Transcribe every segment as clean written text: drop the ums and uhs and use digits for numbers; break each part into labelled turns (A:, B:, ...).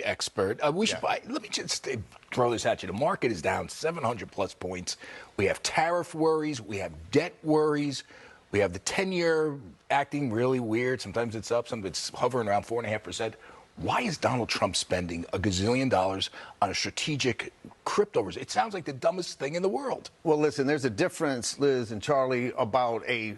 A: expert. We should buy. Let me just throw this at you. The market is down 700 plus points. We have tariff worries. We have debt worries. We have the 10-year acting really weird. Sometimes it's up. Sometimes it's hovering around 4.5%. Why is Donald Trump spending $1 gazillion on a strategic crypto reserve? It sounds like the dumbest thing in the world.
B: Well, listen, there's a difference, Liz and Charlie, about a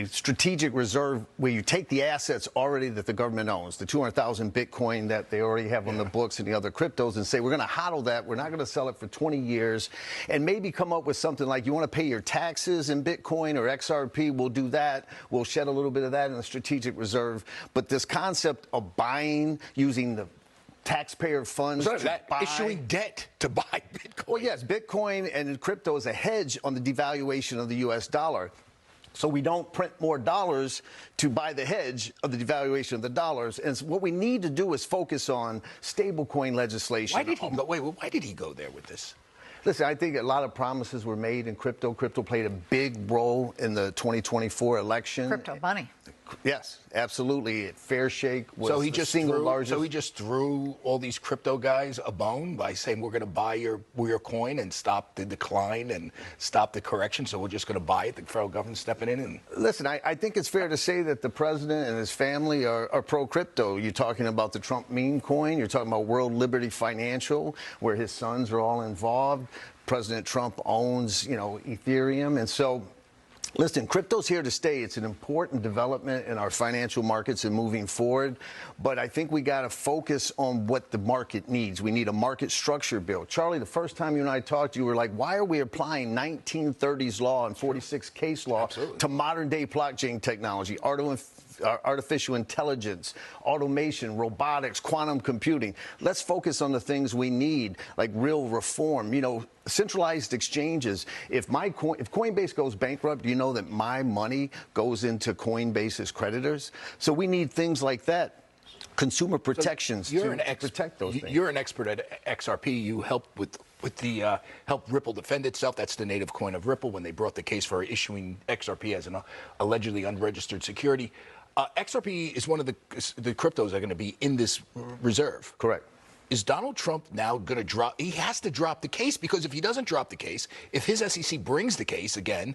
B: strategic reserve where you take the assets already that the government owns, the 200,000 Bitcoin that they already have on the books and the other cryptos, and say, we're going to hodl that. We're not going to sell it for 20 years, and maybe come up with something like, you want to pay your taxes in Bitcoin or XRP, we'll do that. We'll shed a little bit of that in a strategic reserve. But this concept of buying, using the taxpayer funds to buy,
A: issuing debt to buy Bitcoin.
B: Well, yes, Bitcoin and crypto is a hedge on the devaluation of the U.S. dollar. So we don't print more dollars to buy the hedge of the devaluation of the dollars. And what we need to do is focus on stablecoin legislation.
A: Why did he go? Why did he go there with this?
B: Listen, I think a lot of promises were made in crypto. Crypto played a big role in the 2024 election.
C: Crypto money.
B: Yes, absolutely. Fair Shake was
A: so he
B: the
A: just
B: single largest.
A: So he just threw all these crypto guys a bone by saying, we're going to buy your coin and stop the decline and stop the correction. So we're just going to buy it. The federal government stepping in. And
B: listen, I think it's fair to say that the president and his family are pro-crypto. You're talking about the Trump meme coin. You're talking about World Liberty Financial, where his sons are all involved. President Trump owns, Ethereum. And so, listen, crypto's here to stay. It's an important development in our financial markets and moving forward. But I think we got to focus on what the market needs. We need a market structure bill. Charlie, the first time you and I talked, you were like, why are we applying 1930s law and 46 case law to modern day blockchain technology, artificial intelligence, automation, robotics, quantum computing? Let's focus on the things we need, like real reform. Centralized exchanges. If Coinbase goes bankrupt, you know that my money goes into Coinbase's creditors. So we need things like that. Consumer protections to protect those things.
A: You're an expert at XRP. You help help Ripple defend itself. That's the native coin of Ripple when they brought the case for issuing XRP as an allegedly unregistered security. XRP is one of the cryptos that are going to be in this reserve.
B: Correct.
A: Is Donald Trump now going to drop? He has to drop the case, because if he doesn't drop the case, if his SEC brings the case again,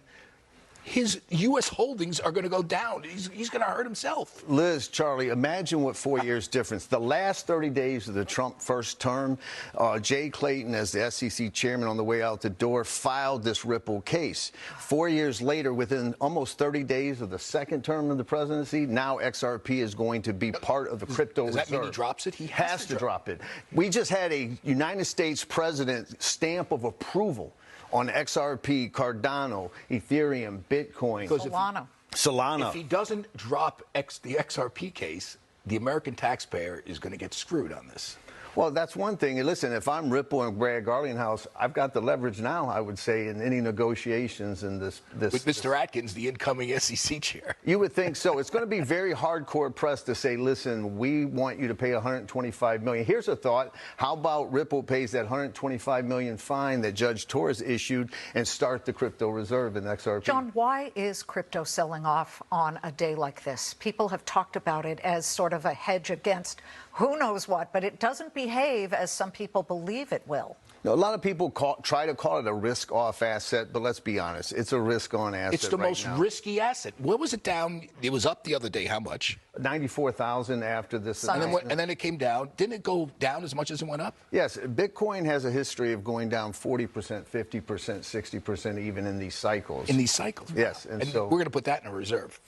A: his U.S. holdings are going to go down. He's going to hurt himself.
B: Liz, Charlie, imagine what 4 years difference. The last 30 days of the Trump first term, Jay Clayton, as the SEC chairman on the way out the door, filed this Ripple case. 4 years later, within almost 30 days of the second term of the presidency, now XRP is going to be part of the crypto reserve.
A: Does that mean he drops it? He
B: has to drop it. We just had a United States president stamp of approval on XRP, Cardano, Ethereum, Bitcoin.
C: Solana.
A: If he doesn't drop the XRP case, the American taxpayer is going to get screwed on this.
B: Well, that's one thing. And listen, if I'm Ripple and Brad Garlinghouse, I've got the leverage now, I would say, in any negotiations in this.
A: With Mr. Atkins, the incoming SEC chair.
B: You would think so. It's going to be very hardcore press to say, listen, we want you to pay $125 million. Here's a thought. How about Ripple pays that $125 million fine that Judge Torres issued and start the crypto reserve in XRP?
C: John, why is crypto selling off on a day like this? People have talked about it as sort of a hedge against who knows what, but it doesn't behave as some people believe it will.
B: Now, a lot of people try to call it a risk-off asset, but let's be honest, it's a risk-on asset.
A: It's the most risky asset. What was it down? It was up the other day. How much?
B: 94,000 after this.
A: And then it came down. Didn't it go down as much as it went up?
B: Yes. Bitcoin has a history of going down 40%, 50%, 60%, even in these cycles.
A: In these cycles?
B: Yes.
A: And so we're going to put that in a reserve.